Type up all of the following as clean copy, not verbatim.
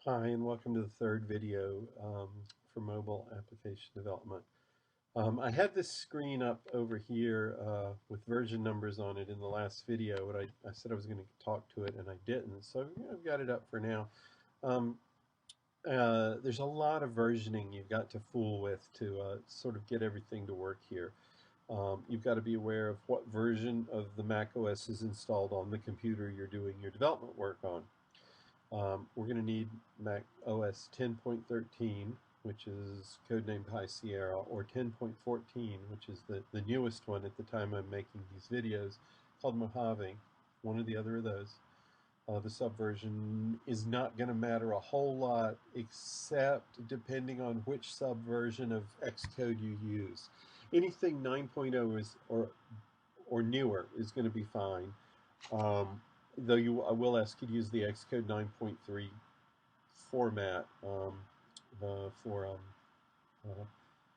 Hi, and welcome to the third video for mobile application development. I had this screen up over here with version numbers on it in the last video, but I said I was going to talk to it and I didn't, so I've got it up for now. Um, there's a lot of versioning you've got to fool with to sort of get everything to work here. You've got to be aware of what version of the Mac OS is installed on the computer you're doing your development work on. We're going to need Mac OS 10.13, which is codenamed High Sierra, or 10.14, which is the newest one at the time I'm making these videos, called Mojave, one or the other of those. The subversion is not going to matter a whole lot, except depending on which subversion of Xcode you use. Anything 9.0 is or newer is going to be fine. Though I will ask you to use the Xcode 9.3 format for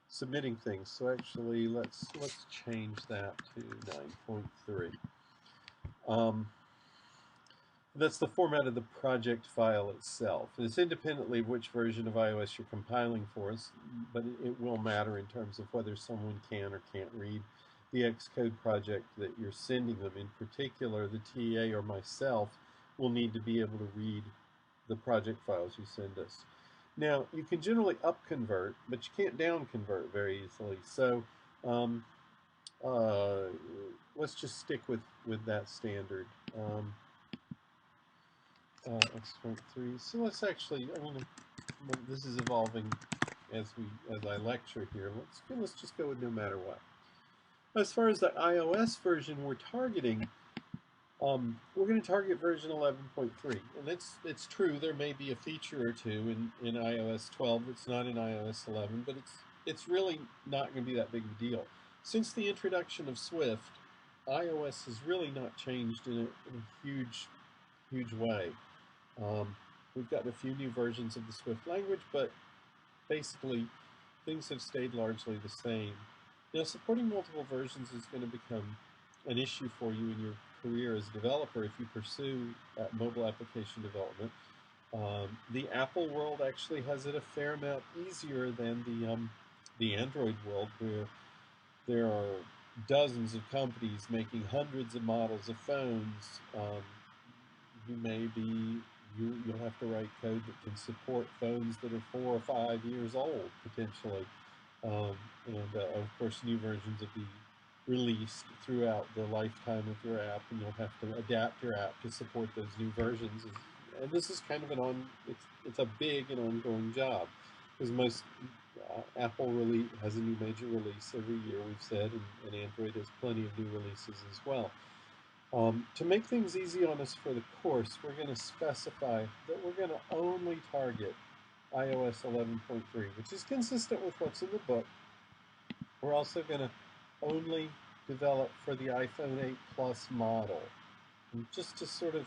submitting things. So actually, let's change that to 9.3. Um, that's the format of the project file itself. It's independently of which version of iOS you're compiling for us, but it will matter in terms of whether someone can or can't read the Xcode project that you're sending them. In particular, the TA or myself will need to be able to read the project files you send us. Now, you can generally up convert, but you can't down convert very easily. So um, uh, let's just stick with that standard. X.3. So let's actually, this is evolving as I lecture here. Let's just go with no matter what. As far as the iOS version we're targeting, we're going to target version 11.3, and it's true there may be a feature or two in iOS 12 that's not in iOS 11, but it's really not going to be that big of a deal. Since the introduction of Swift, iOS has really not changed in a huge way. We've gotten a few new versions of the Swift language, but basically things have stayed largely the same. Now, supporting multiple versions is going to become an issue for you in your career as a developer if you pursue mobile application development. The Apple world actually has it a fair amount easier than the Android world, where there are dozens of companies making hundreds of models of phones. You may be you'll have to write code that can support phones that are 4 or 5 years old potentially, and of course new versions will be released throughout the lifetime of your app, and you'll have to adapt your app to support those new versions. And this is kind of it's a big and ongoing job, because most Apple has a new major release every year, we've said, and Android has plenty of new releases as well. To make things easy on us for the course, we're going to specify that we're going to only target iOS 11.3, which is consistent with what's in the book. We're also going to only develop for the iPhone 8 Plus model. And just to sort of,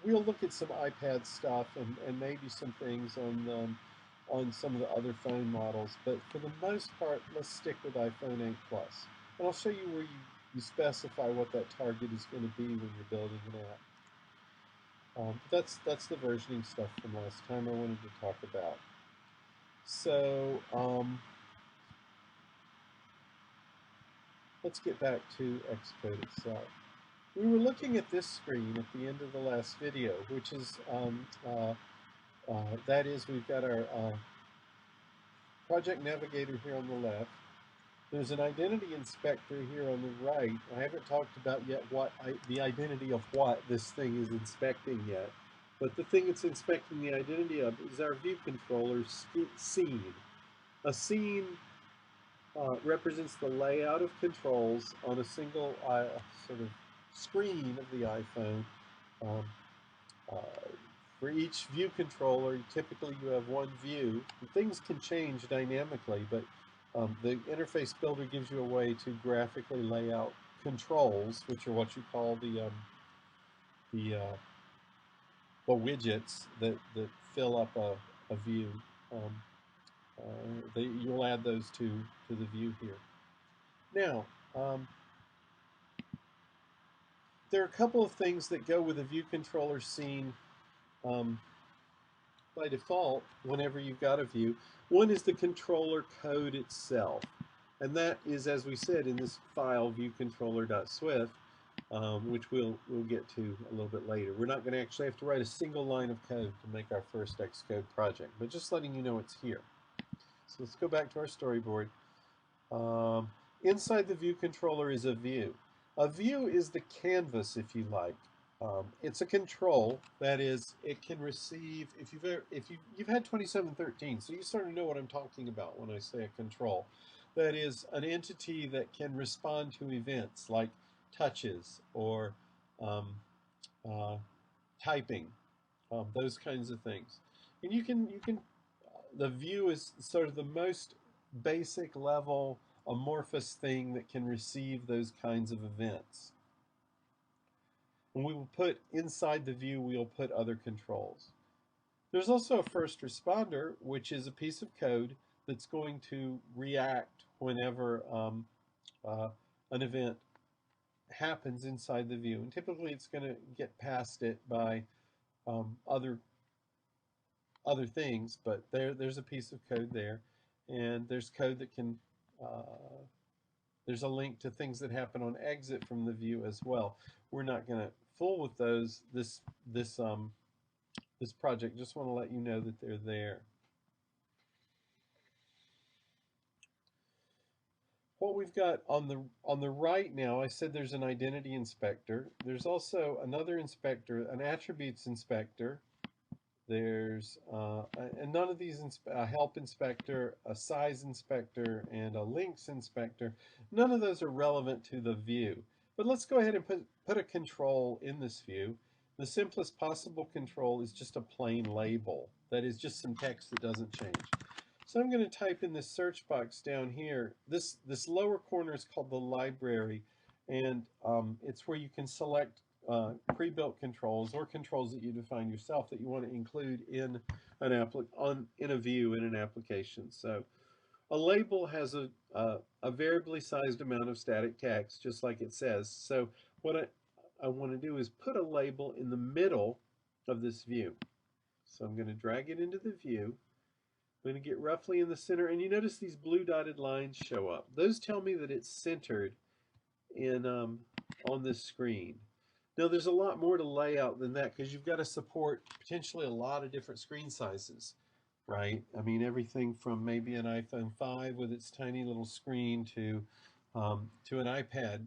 we'll look at some iPad stuff and maybe some things on some of the other phone models, but for the most part, let's stick with iPhone 8 Plus. And I'll show you where you specify what that target is going to be when you're building an app. That's the versioning stuff from last time I wanted to talk about. So let's get back to Xcode itself. We were looking at this screen at the end of the last video, which is, that is, we've got our project navigator here on the left. There's an identity inspector here on the right. I haven't talked about yet the identity of what this thing is inspecting yet. But the thing it's inspecting the identity of is our view controller scene. A scene represents the layout of controls on a single sort of screen of the iPhone. Um, uh, for each view controller, typically you have one view. Things can change dynamically, but the interface builder gives you a way to graphically lay out controls, which are what you call the, uh, the widgets that fill up a view. You'll add those to the view here. Now, there are a couple of things that go with a view controller scene. by default whenever you've got a view. One is the controller code itself. And that is, as we said, in this file, viewcontroller.swift, which we'll get to a little bit later. We're not going to actually have to write a single line of code to make our first Xcode project, but just letting you know it's here. So let's go back to our storyboard. Inside the view controller is a view. A view is the canvas, if you like. It's a control, that is, it can receive, if you've had 2713, so you sort of know what I'm talking about when I say a control. That is an entity that can respond to events like touches or typing, those kinds of things. And the view is sort of the most basic level amorphous thing that can receive those kinds of events. And we will put inside the view, we'll put other controls. There's also a first responder, which is a piece of code that's going to react whenever an event happens inside the view. And typically it's going to get past it by other things, but there's a piece of code there. And there's code that can, there's a link to things that happen on exit from the view as well. We're not going to fool with those this project. Just want to let you know that they're there. What we've got on the right now, I said there's an identity inspector. There's also another inspector, an attributes inspector. There's and none of these, a help inspector, a size inspector, and a links inspector, none of those are relevant to the view. But let's go ahead and put a control in this view. The simplest possible control is just a plain label. That is just some text that doesn't change. So I'm going to type in this search box down here. This lower corner is called the library, and it's where you can select pre-built controls or controls that you define yourself that you want to include in a view in an application. So a label has a variably sized amount of static text, just like it says. So what I want to do is put a label in the middle of this view. So I'm going to drag it into the view. I'm going to get roughly in the center, and you notice these blue dotted lines show up. Those tell me that it's centered in on this screen. Now there's a lot more to layout than that because you've got to support potentially a lot of different screen sizes, right? I mean everything from maybe an iPhone 5 with its tiny little screen to an iPad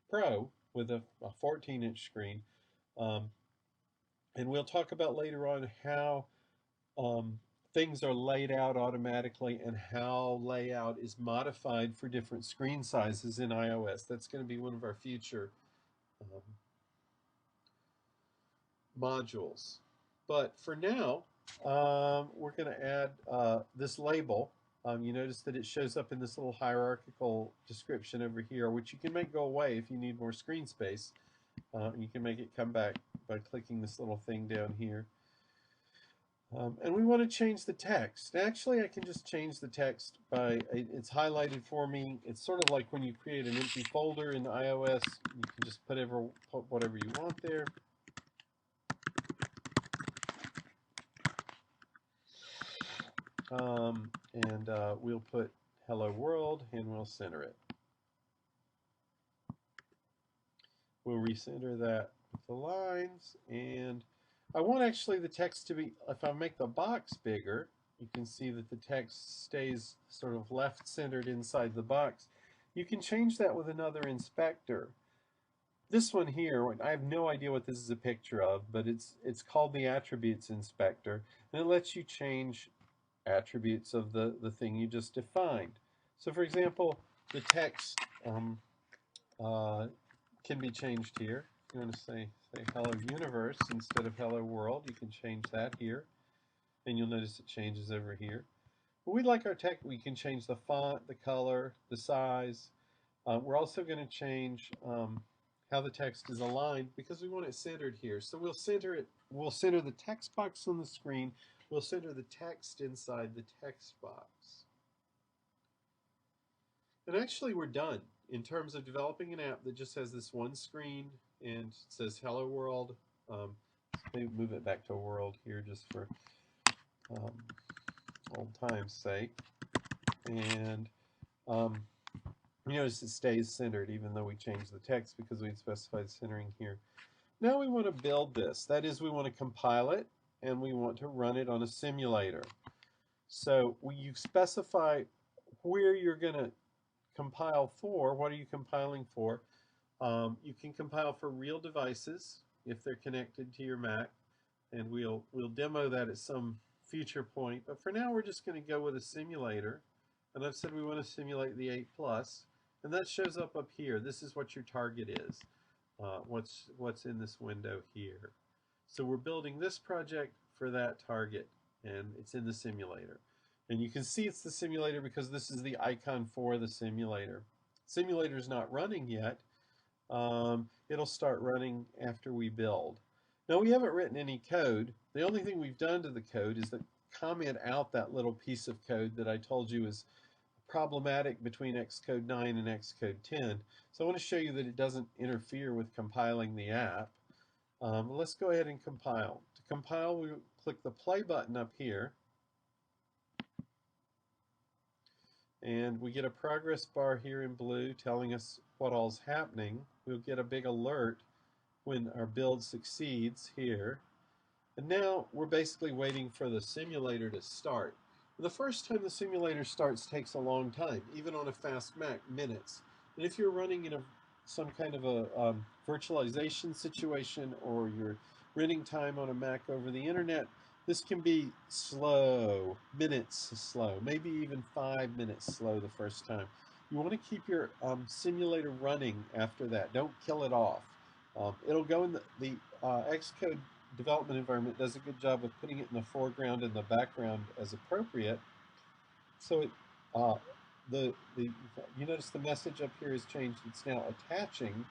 Pro with a 14-inch screen. And we'll talk about later on how things are laid out automatically and how layout is modified for different screen sizes in iOS. That's going to be one of our future modules. But for now, we're going to add this label. You notice that it shows up in this little hierarchical description over here, which you can make go away if you need more screen space. You can make it come back by clicking this little thing down here. And we want to change the text. Actually, I can just change the text by, it's highlighted for me. It's sort of like when you create an empty folder in iOS, you can just put whatever you want there. And we'll put hello world and we'll center it. We'll recenter that with the lines, and I want actually the text to be, if I make the box bigger, you can see that the text stays sort of left centered inside the box. You can change that with another inspector. This one here, I have no idea what this is a picture of, but it's called the attributes inspector, and it lets you change attributes of the thing you just defined. So for example, the text can be changed here. If you want to say hello universe instead of hello world, you can change that here, and you'll notice it changes over here. But we like our text, we can change the font, the color, the size. We're also going to change how the text is aligned because we want it centered here. So we'll center the text box on the screen. We'll center the text inside the text box. And actually we're done in terms of developing an app that just has this one screen and says hello world. Maybe move it back to a world here just for old time's sake. And you notice it stays centered even though we changed the text because we specified centering here. Now we want to build this. That is, we want to compile it and we want to run it on a simulator. So you specify where you're going to compile for. What are you compiling for? You can compile for real devices if they're connected to your Mac, and we'll demo that at some future point. But for now, we're just going to go with a simulator. And I've said we want to simulate the 8 Plus, and that shows up here. This is what your target is. What's in this window here. So we're building this project for that target, and it's in the simulator. And you can see it's the simulator because this is the icon for the simulator. Simulator's not running yet. It'll start running after we build. Now we haven't written any code. The only thing we've done to the code is to comment out that little piece of code that I told you is problematic between Xcode 9 and Xcode 10. So I want to show you that it doesn't interfere with compiling the app. Let's go ahead and compile. To compile, we click the play button up here. And we get a progress bar here in blue telling us what all's happening. We'll get a big alert when our build succeeds here. And now we're basically waiting for the simulator to start. The first time the simulator starts takes a long time, even on a fast Mac, minutes. And if you're running in some kind of a virtualization situation, or you're renting time on a Mac over the internet, this can be slow, minutes slow, maybe even 5 minutes slow the first time. You want to keep your simulator running after that. Don't kill it off. It'll go in the Xcode development environment does a good job of putting it in the foreground and the background as appropriate. So it, you notice the message up here has changed. It's now attaching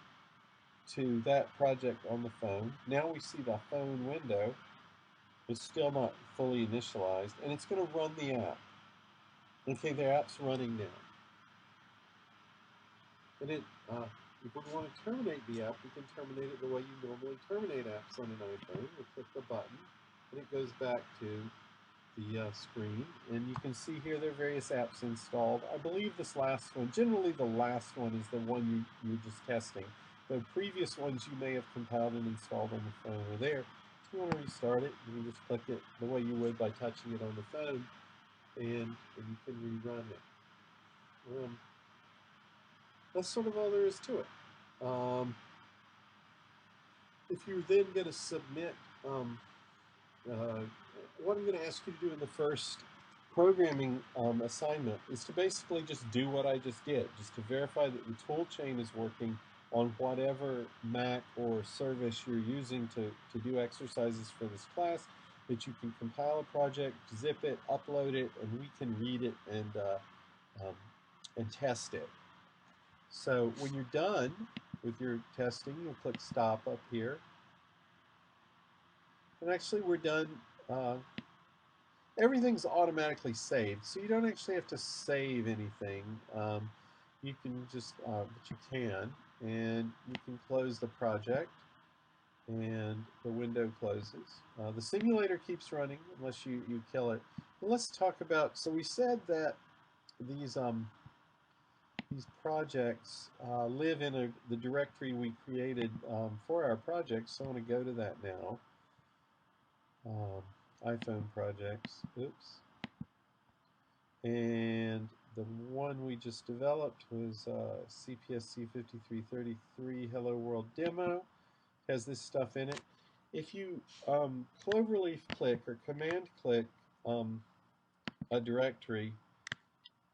to that project on the phone. Now we see the phone window. It's still not fully initialized, and it's going to run the app. Okay, the app's running now. And if we want to terminate the app, we can terminate it the way you normally terminate apps on an iPhone. We click the button, and it goes back to the screen. And you can see here there are various apps installed. I believe this last one, generally the last one, is the one you're just testing. The previous ones you may have compiled and installed on the phone are there. If you want to restart it, you can just click it the way you would by touching it on the phone, and you can rerun it. That's sort of all there is to it. If you're then going to submit, what I'm going to ask you to do in the first programming assignment is to basically just do what I just did, just to verify that the tool chain is working on whatever Mac or service you're using to do exercises for this class, that you can compile a project, zip it, upload it, and we can read it and test it. So when you're done with your testing, you'll click stop up here. And actually we're done. Everything's automatically saved, so you don't actually have to save anything. You can just, but you can, and you can close the project, and the window closes. The simulator keeps running unless you kill it. But let's talk about, so we said that these projects live in the directory we created for our projects. So I want to go to that now. iPhone projects, oops. And the one we just developed was cpsc5333 Hello World Demo. Has this stuff in it. If you cloverleaf click or command click a directory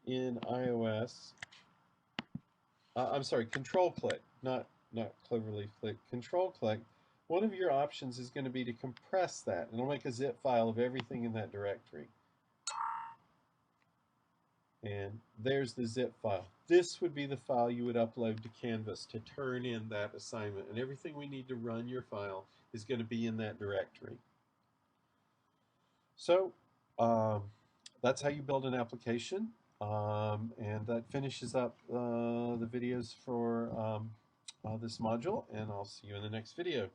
in iOS, I'm sorry, control click, not cloverleaf click, control click, one of your options is going to be to compress that, and it'll make a zip file of everything in that directory. And there's the zip file. This would be the file you would upload to Canvas to turn in that assignment, and everything we need to run your file is going to be in that directory. So that's how you build an application, and that finishes up the videos for this module, and I'll see you in the next video.